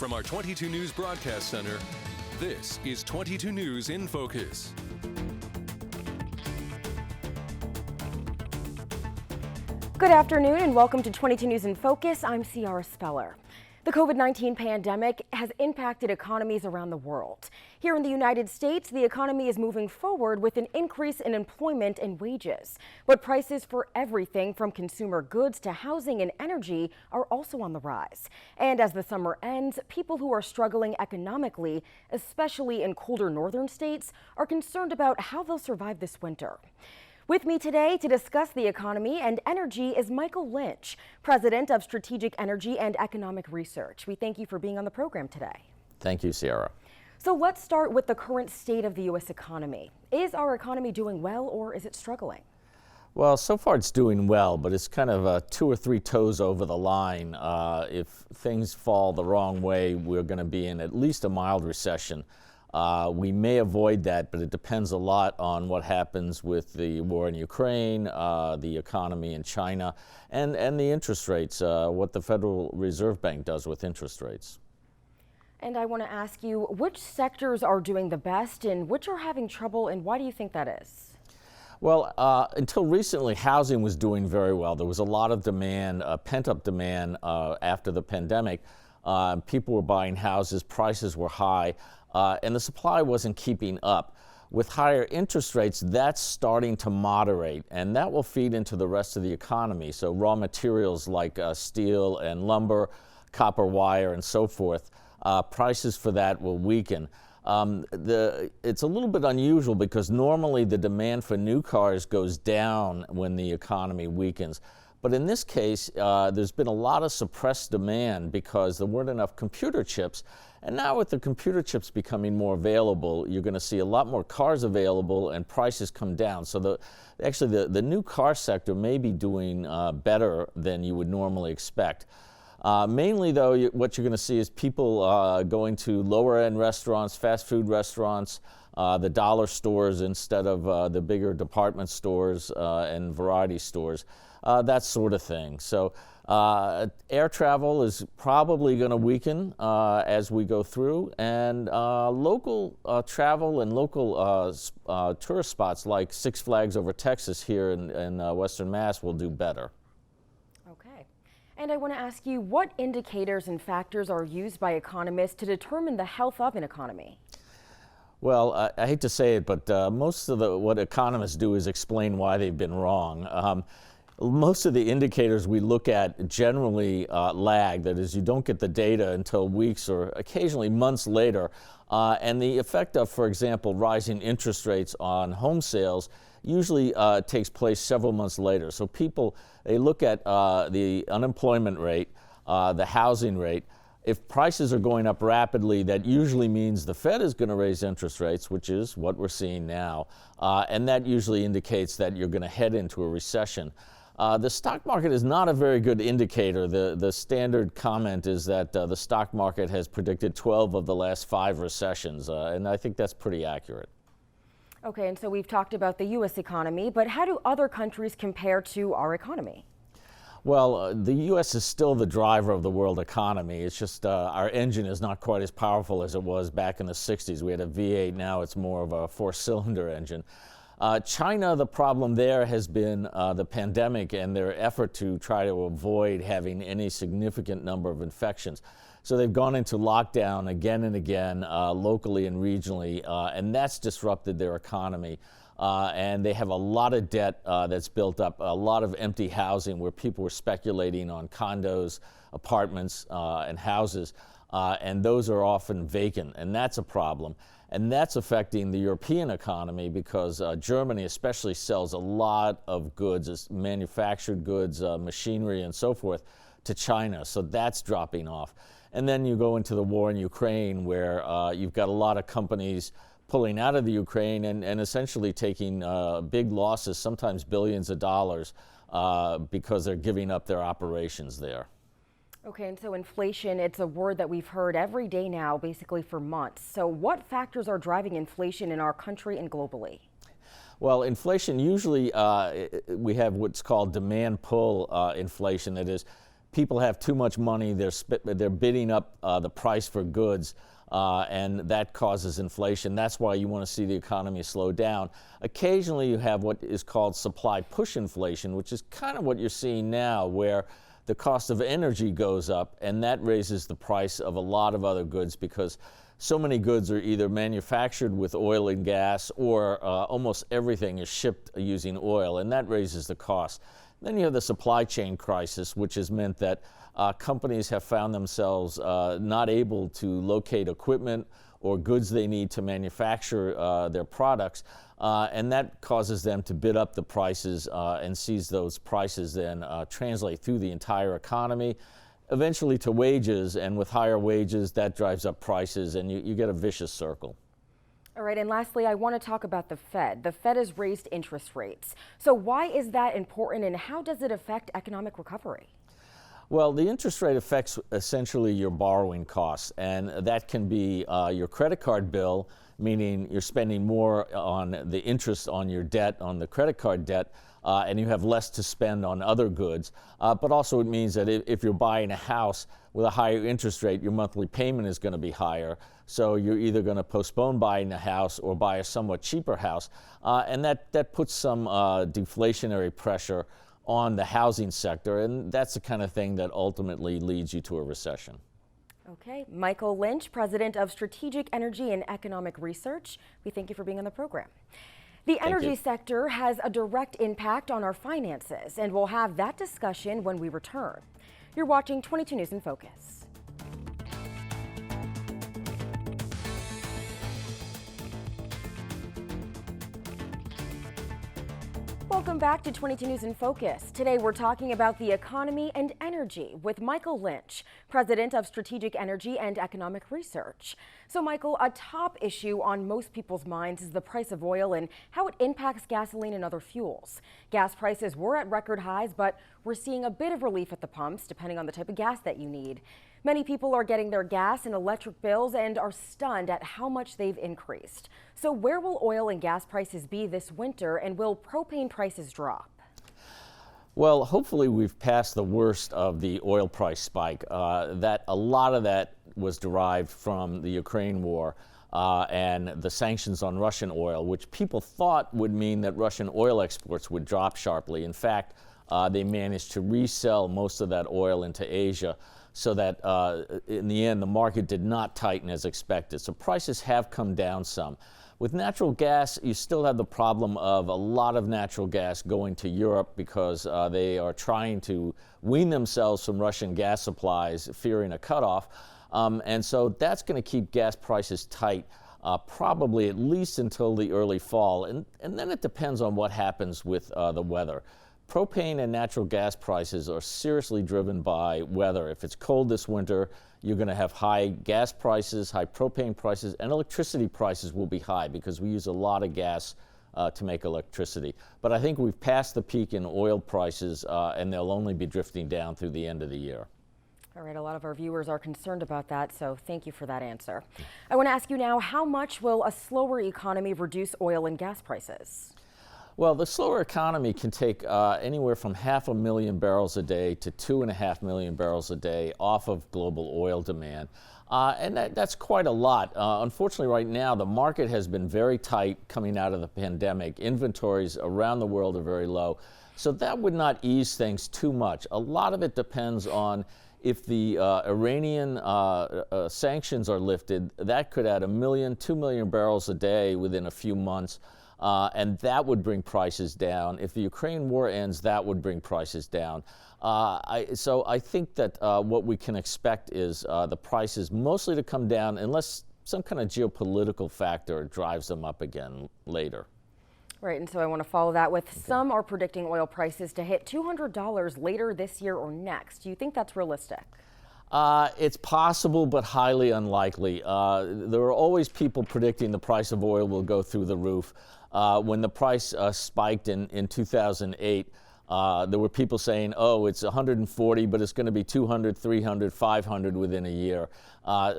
From our 22 News Broadcast Center, this is 22 News in Focus. Good afternoon and welcome to 22 News in Focus. I'm Ciara Speller. The COVID-19 pandemic has impacted economies around the world. Here in the United States, the economy is moving forward with an increase in employment and wages. But prices for everything from consumer goods to housing and energy are also on the rise. And as the summer ends, people who are struggling economically, especially in colder northern states, are concerned about how they'll survive this winter. With me today to discuss the economy and energy is Michael Lynch, President of Strategic Energy and Economic Research. We thank you for being on the program today. Thank you, Ciara. So let's start with the current state of the U.S. economy. Is our economy doing well or is it struggling? Well, so far it's doing well, but it's kind of 2 or 3 toes over the line. If things fall the wrong way, we're going to be in at least a mild recession. We may avoid that, but it depends a lot on what happens with the war in Ukraine, the economy in China, and the interest rates, what the Federal Reserve Bank does with interest rates. And I want to ask you, which sectors are doing the best and which are having trouble, and why do you think that is? Well, until recently, housing was doing very well. There was a lot of demand, pent-up demand after the pandemic. People were buying houses, prices were high. And the supply wasn't keeping up. With higher interest rates, that's starting to moderate, and that will feed into the rest of the economy. So raw materials like steel and lumber, copper wire, and so forth, prices for that will weaken. It's a little bit unusual because normally the demand for new cars goes down when the economy weakens. But in this case, there's been a lot of suppressed demand because there weren't enough computer chips. And now with the computer chips becoming more available, you're going to see a lot more cars available and prices come down. So actually the new car sector may be doing better than you would normally expect. Mainly, though, what you're going to see is people going to lower-end restaurants, fast food restaurants, the dollar stores instead of the bigger department stores and variety stores, that sort of thing. So air travel is probably going to weaken as we go through, and local travel and local tourist spots like Six Flags Over Texas here in Western Mass will do better. Okay. And I want to ask you, what indicators and factors are used by economists to determine the health of an economy? Well, I hate to say it, but most of what economists do is explain why they've been wrong. Most of the indicators we look at generally lag. That is, you don't get the data until weeks or occasionally months later. And the effect of, for example, rising interest rates on home sales usually takes place several months later. So people, they look at the unemployment rate, the housing rate. If prices are going up rapidly, that usually means the Fed is going to raise interest rates, which is what we're seeing now. And that usually indicates that you're going to head into a recession. The stock market is not a very good indicator. The standard comment is that the stock market has predicted 12 of the last 5 recessions, and I think that's pretty accurate. Okay, and so we've talked about the U.S. economy, but how do other countries compare to our economy? Well, the U.S. is still the driver of the world economy. It's just our engine is not quite as powerful as it was back in the 60s. We had a V8, now it's more of a 4-cylinder engine. China, the problem there has been the pandemic and their effort to try to avoid having any significant number of infections. So they've gone into lockdown again and again, locally and regionally, and that's disrupted their economy. And they have a lot of debt that's built up, a lot of empty housing where people were speculating on condos, apartments, and houses, and those are often vacant, and that's a problem. And that's affecting the European economy because Germany especially sells a lot of goods, manufactured goods, machinery, and so forth, to China, so that's dropping off. And then you go into the war in Ukraine where you've got a lot of companies pulling out of the Ukraine and essentially taking big losses, sometimes billions of dollars, because they're giving up their operations there. Okay, and so inflation, it's a word that we've heard every day now, basically for months. So what factors are driving inflation in our country and globally? Well, inflation usually, we have what's called demand pull inflation. That is, people have too much money, they're bidding up the price for goods, and that causes inflation. That's why you want to see the economy slow down. Occasionally you have what is called supply push inflation, which is kind of what you're seeing now, where the cost of energy goes up, and that raises the price of a lot of other goods because so many goods are either manufactured with oil and gas, or almost everything is shipped using oil, and that raises the cost. Then you have the supply chain crisis, which has meant that companies have found themselves not able to locate equipment or goods they need to manufacture their products, and that causes them to bid up the prices and sees those prices then translate through the entire economy, eventually to wages, and with higher wages that drives up prices, and you get a vicious circle. All right, and lastly, I want to talk about the Fed. The Fed has raised interest rates. So why is that important, and how does it affect economic recovery? Well, the interest rate affects essentially your borrowing costs, and that can be your credit card bill, meaning you're spending more on the interest on your debt, on the credit card debt, and you have less to spend on other goods. But also it means that if you're buying a house with a higher interest rate, your monthly payment is going to be higher. So you're either going to postpone buying a house or buy a somewhat cheaper house. And that puts some deflationary pressure on the housing sector, and that's the kind of thing that ultimately leads you to a recession. Okay, Michael Lynch, President of Strategic Energy and Economic Research, we thank you for being on the program. The energy sector has a direct impact on our finances, and we'll have that discussion when we return. You're watching 22 News in Focus. Welcome back to 22 News in Focus. Today we're talking about the economy and energy with Michael Lynch, President of Strategic Energy and Economic Research. So Michael, a top issue on most people's minds is the price of oil and how it impacts gasoline and other fuels. Gas prices were at record highs, but we're seeing a bit of relief at the pumps depending on the type of gas that you need. Many people are getting their gas and electric bills and are stunned at how much they've increased. So where will oil and gas prices be this winter, and will propane prices drop? Well, hopefully we've passed the worst of the oil price spike. That a lot of that was derived from the Ukraine war and the sanctions on Russian oil, which people thought would mean that Russian oil exports would drop sharply. In fact, they managed to resell most of that oil into Asia, so that in the end the market did not tighten as expected. So prices have come down some. With natural gas, you still have the problem of a lot of natural gas going to Europe because they are trying to wean themselves from Russian gas supplies, fearing a cutoff. And so that's going to keep gas prices tight, probably at least until the early fall. And then it depends on what happens with the weather. Propane and natural gas prices are seriously driven by weather. If it's cold this winter, you're going to have high gas prices, high propane prices, and electricity prices will be high because we use a lot of gas to make electricity. But I think we've passed the peak in oil prices, and they'll only be drifting down through the end of the year. All right, a lot of our viewers are concerned about that, so thank you for that answer. I want to ask you now, how much will a slower economy reduce oil and gas prices? Well, the slower economy can take anywhere from 500,000 barrels a day to 2.5 million barrels a day off of global oil demand. And that's quite a lot. Unfortunately, right now, the market has been very tight coming out of the pandemic. Inventories around the world are very low. So that would not ease things too much. A lot of it depends on if the Iranian sanctions are lifted. That could add 1 million, 2 million barrels a day within a few months. And that would bring prices down. If the Ukraine war ends, that would bring prices down. So I think that what we can expect is the prices mostly to come down unless some kind of geopolitical factor drives them up again later. Right, and so I want to follow that with some are predicting oil prices to hit $200 later this year or next. Do you think that's realistic? It's possible, but highly unlikely. There are always people predicting the price of oil will go through the roof. When the price spiked in 2008, there were people saying, oh, it's 140, but it's going to be 200, 300, 500 within a year.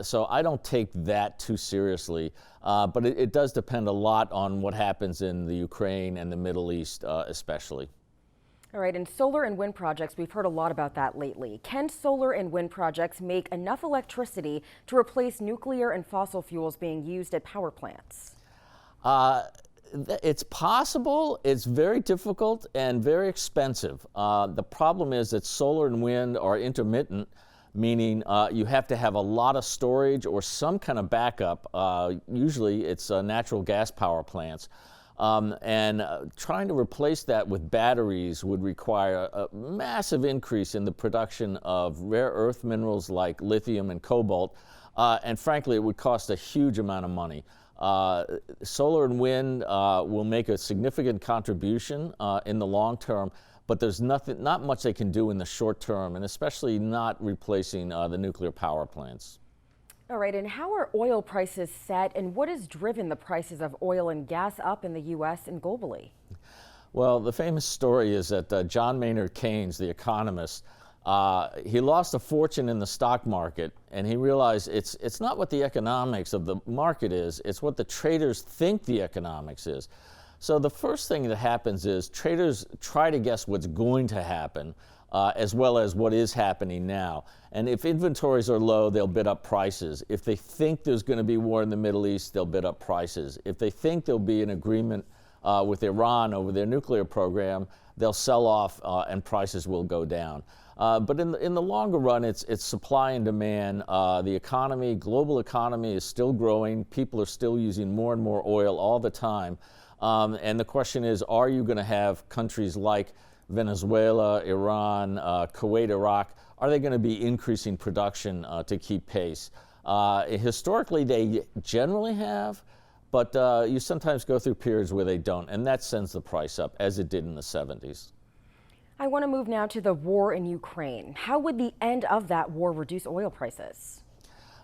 So I don't take that too seriously. But it does depend a lot on what happens in the Ukraine and the Middle East, especially. All right, and solar and wind projects, we've heard a lot about that lately. Can solar and wind projects make enough electricity to replace nuclear and fossil fuels being used at power plants? It's possible. It's very difficult and very expensive. The problem is that solar and wind are intermittent, meaning you have to have a lot of storage or some kind of backup. Usually it's natural gas power plants. Trying to replace that with batteries would require a massive increase in the production of rare earth minerals like lithium and cobalt, and frankly, it would cost a huge amount of money. Solar and wind will make a significant contribution in the long term, but there's not much they can do in the short term, and especially not replacing the nuclear power plants. All right, and how are oil prices set, and what has driven the prices of oil and gas up in the U.S. and globally? Well, the famous story is that John Maynard Keynes, the economist, he lost a fortune in the stock market, and he realized it's not what the economics of the market is, it's what the traders think the economics is. So the first thing that happens is traders try to guess what's going to happen, as well as what is happening now. And if inventories are low, they'll bid up prices. If they think there's going to be war in the Middle East, they'll bid up prices. If they think there'll be an agreement with Iran over their nuclear program, they'll sell off and prices will go down. But in the longer run, it's supply and demand. The economy, global economy is still growing. People are still using more and more oil all the time. And the question is, are you going to have countries like Venezuela, Iran, Kuwait, Iraq, are they going to be increasing production to keep pace? Historically, they generally have, but you sometimes go through periods where they don't, and that sends the price up, as it did in the 70s. I want to move now to the war in Ukraine. How would the end of that war reduce oil prices?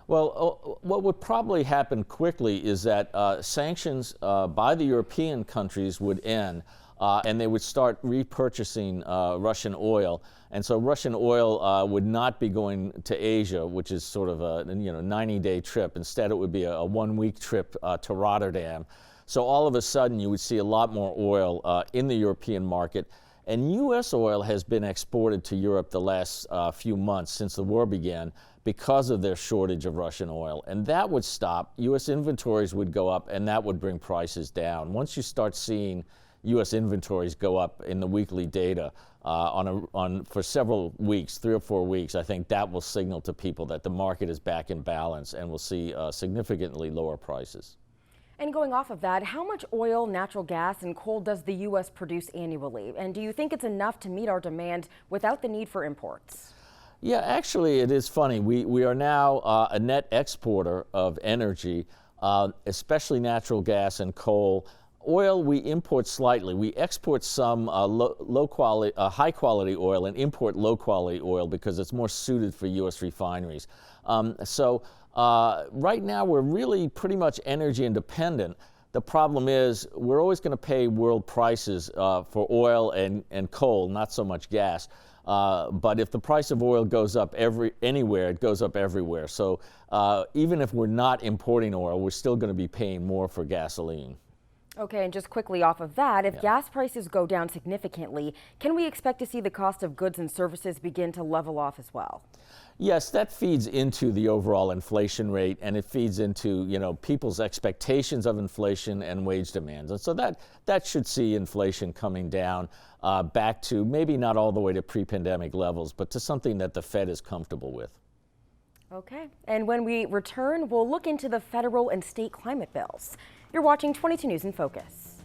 Well, what would probably happen quickly is that sanctions by the European countries would end, and they would start repurchasing Russian oil. And so Russian oil would not be going to Asia, which is sort of a 90-day trip. Instead, it would be a one-week trip to Rotterdam. So all of a sudden, you would see a lot more oil in the European market. And U.S. oil has been exported to Europe the last few months since the war began because of their shortage of Russian oil. And that would stop. U.S. inventories would go up, and that would bring prices down. Once you start seeing U.S. inventories go up in the weekly data for several weeks, 3 or 4 weeks, I think that will signal to people that the market is back in balance and we'll see significantly lower prices. And going off of that, how much oil, natural gas, and coal does the U.S. produce annually? And do you think it's enough to meet our demand without the need for imports? Yeah, actually, it is funny. We are now a net exporter of energy, especially natural gas and coal. Oil, we import slightly. We export some high-quality oil and import low-quality oil because it's more suited for U.S. refineries. Right now, we're really pretty much energy independent. The problem is we're always going to pay world prices for oil and coal, not so much gas. But if the price of oil goes up anywhere, it goes up everywhere. So even if we're not importing oil, we're still going to be paying more for gasoline. Okay, and just quickly off of that, if gas prices go down significantly, can we expect to see the cost of goods and services begin to level off as well? Yes, that feeds into the overall inflation rate, and it feeds into people's expectations of inflation and wage demands. And so that should see inflation coming down back to maybe not all the way to pre-pandemic levels, but to something that the Fed is comfortable with. Okay, and when we return, we'll look into the federal and state climate bills. You're watching 22 News in Focus.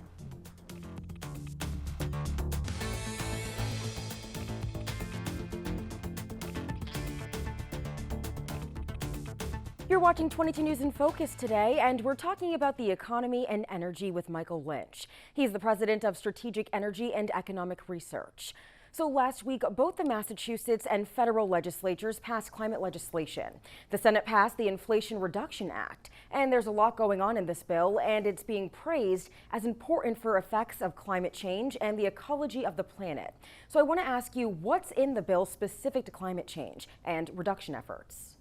You're watching 22 News in Focus today, and we're talking about the economy and energy with Michael Lynch. He's the president of Strategic Energy and Economic Research. So last week, both the Massachusetts and federal legislatures passed climate legislation. The Senate passed the Inflation Reduction Act, and there's a lot going on in this bill, and it's being praised as important for effects of climate change and the ecology of the planet. So I want to ask you, what's in the bill specific to climate change and reduction efforts?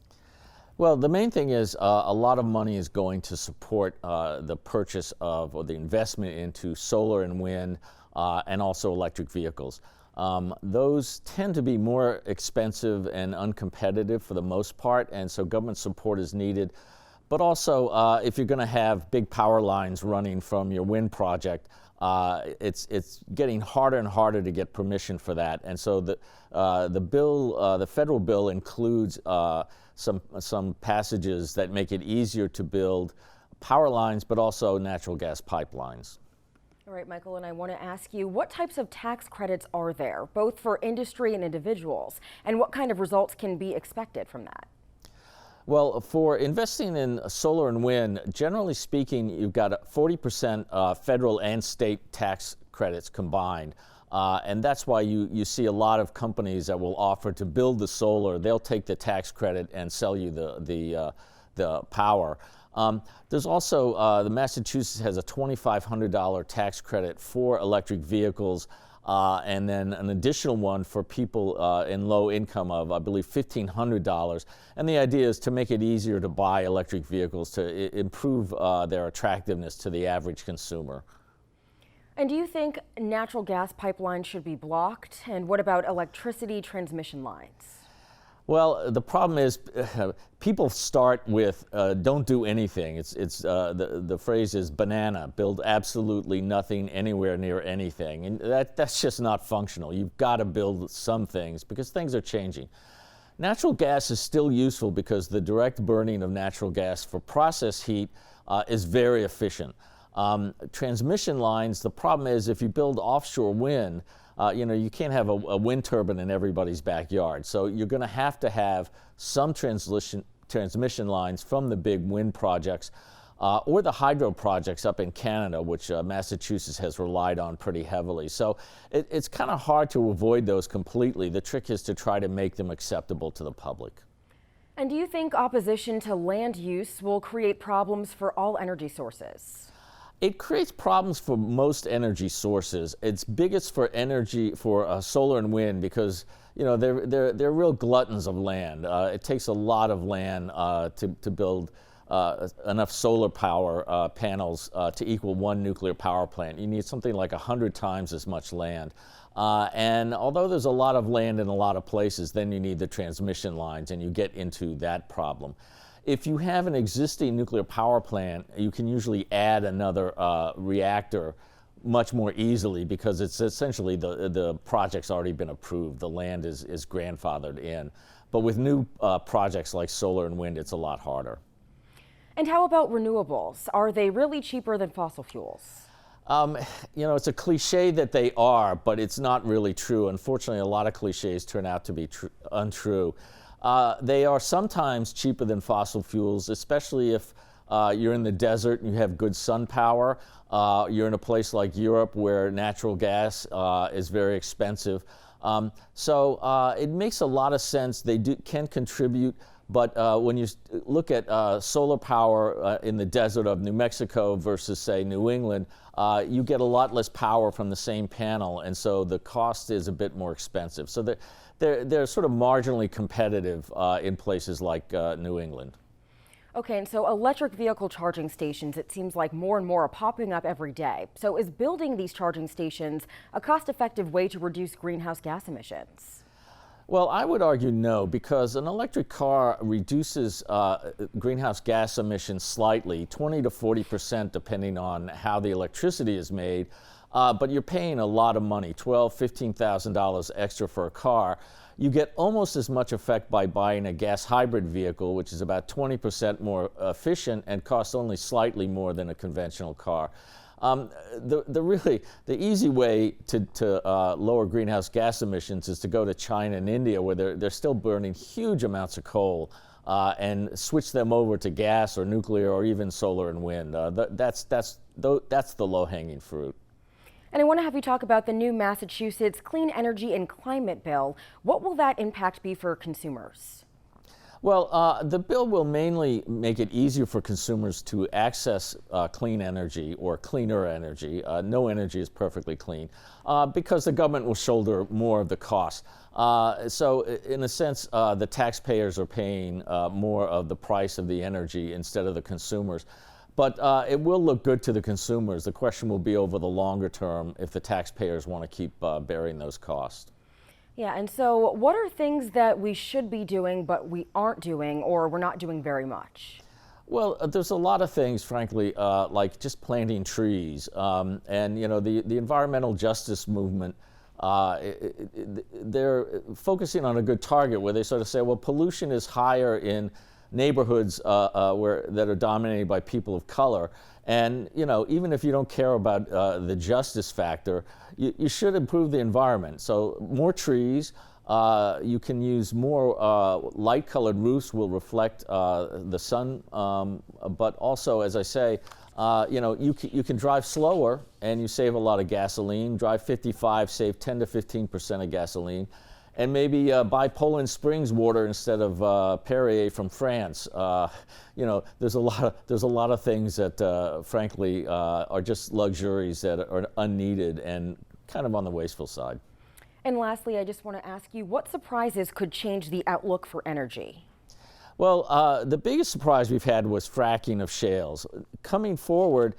Well, the main thing is a lot of money is going to support the purchase of or the investment into solar and wind and also electric vehicles. Those tend to be more expensive and uncompetitive for the most part, and so government support is needed. But also, if you're going to have big power lines running from your wind project, it's getting harder and harder to get permission for that. And so the federal bill includes some passages that make it easier to build power lines, but also natural gas pipelines. All right, Michael, and I want to ask you, what types of tax credits are there, both for industry and individuals, and what kind of results can be expected from that? Well, for investing in solar and wind, generally speaking, you've got 40% federal and state tax credits combined. And that's why you see a lot of companies that will offer to build the solar. They'll take the tax credit and sell you the power. There's also, the Massachusetts has a $2,500 tax credit for electric vehicles, and then an additional one for people in low income of, I believe, $1,500. And the idea is to make it easier to buy electric vehicles, to improve their attractiveness to the average consumer. And do you think natural gas pipelines should be blocked? And what about electricity transmission lines? Well, the problem is people start with don't do anything. The phrase is banana, build absolutely nothing anywhere near anything. And that's just not functional. You've got to build some things because things are changing. Natural gas is still useful because the direct burning of natural gas for process heat is very efficient. Transmission lines, the problem is if you build offshore wind, you can't have a wind turbine in everybody's backyard. So you're going to have some transmission lines from the big wind projects or the hydro projects up in Canada, which Massachusetts has relied on pretty heavily. So it's kind of hard to avoid those completely. The trick is to try to make them acceptable to the public. And do you think opposition to land use will create problems for all energy sources? It creates problems for most energy sources. It's biggest for energy for solar and wind because they're real gluttons of land. It takes a lot of land to build enough solar power panels to equal one nuclear power plant. You need something like 100 times as much land. And although there's a lot of land in a lot of places, then you need the transmission lines, and you get into that problem. If you have an existing nuclear power plant, you can usually add another reactor much more easily because it's essentially the project's already been approved. The land is grandfathered in. But with new projects like solar and wind, it's a lot harder. And how about renewables? Are they really cheaper than fossil fuels? It's a cliche that they are, but it's not really true. Unfortunately, a lot of cliches turn out to be untrue. They are sometimes cheaper than fossil fuels, especially if you're in the desert and you have good sun power. You're in a place like Europe where natural gas is very expensive. So it makes a lot of sense. They can contribute, but when you look at solar power in the desert of New Mexico versus, say, New England, you get a lot less power from the same panel, and so the cost is a bit more expensive. So they're sort of marginally competitive in places like New England. Okay, and so electric vehicle charging stations, it seems like more and more are popping up every day. So is building these charging stations a cost-effective way to reduce greenhouse gas emissions? Well, I would argue no, because an electric car reduces greenhouse gas emissions slightly, 20 to 40% depending on how the electricity is made. But you're paying a lot of money, $12,000, $15,000 extra for a car. You get almost as much effect by buying a gas hybrid vehicle, which is about 20% more efficient and costs only slightly more than a conventional car. The easy way to lower greenhouse gas emissions is to go to China and India, where they're still burning huge amounts of coal, and switch them over to gas or nuclear or even solar and wind. That's the low-hanging fruit. And I want to have you talk about the new Massachusetts Clean Energy and Climate Bill. What will that impact be for consumers? Well, the bill will mainly make it easier for consumers to access clean energy or cleaner energy. No energy is perfectly clean because the government will shoulder more of the cost. So in a sense, the taxpayers are paying more of the price of the energy instead of the consumers. But it will look good to the consumers. The question will be over the longer term if the taxpayers want to keep bearing those costs. Yeah, and so what are things that we should be doing but we aren't doing, or we're not doing very much? Well, there's a lot of things, frankly, like just planting trees. And, you know, the environmental justice movement, they're focusing on a good target where they sort of say, well, pollution is higher in neighborhoods that are dominated by people of color. And, you know, even if you don't care about the justice factor, you should improve the environment. So more trees. You can use more light-colored roofs will reflect the sun, but also, as I say, you know, you can drive slower and you save a lot of gasoline. Drive 55, save 10 to 15% of gasoline, and maybe buy Poland Springs water instead of Perrier from France. You know, there's a lot of things that, frankly, are just luxuries that are unneeded and kind of on the wasteful side. And lastly, I just want to ask you, what surprises could change the outlook for energy? Well, the biggest surprise we've had was fracking of shales. Coming forward,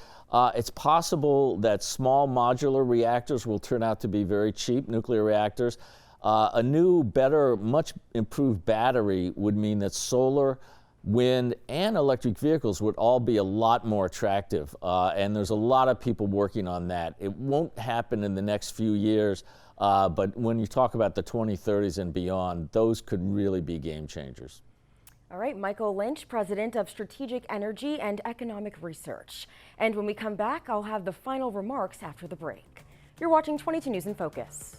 it's possible that small modular reactors will turn out to be very cheap, nuclear reactors. A new, better, much improved battery would mean that solar, wind, and electric vehicles would all be a lot more attractive. And there's a lot of people working on that. It won't happen in the next few years. But when you talk about the 2030s and beyond, those could really be game changers. All right, Michael Lynch, President of Strategic Energy and Economic Research. And when we come back, I'll have the final remarks after the break. You're watching 22 News in Focus.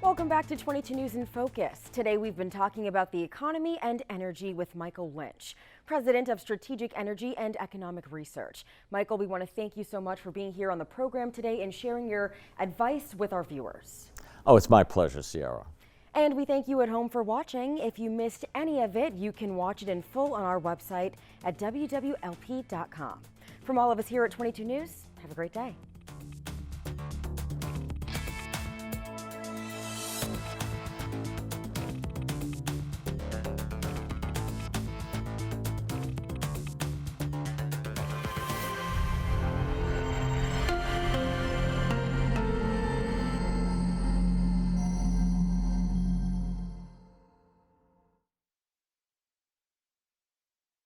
Welcome back to 22 News in Focus. Today we've been talking about the economy and energy with Michael Lynch, President of Strategic Energy and Economic Research. Michael, we want to thank you so much for being here on the program today and sharing your advice with our viewers. Oh, it's my pleasure, Sierra. And we thank you at home for watching. If you missed any of it, you can watch it in full on our website at WWLP.com. From all of us here at 22 News, have a great day.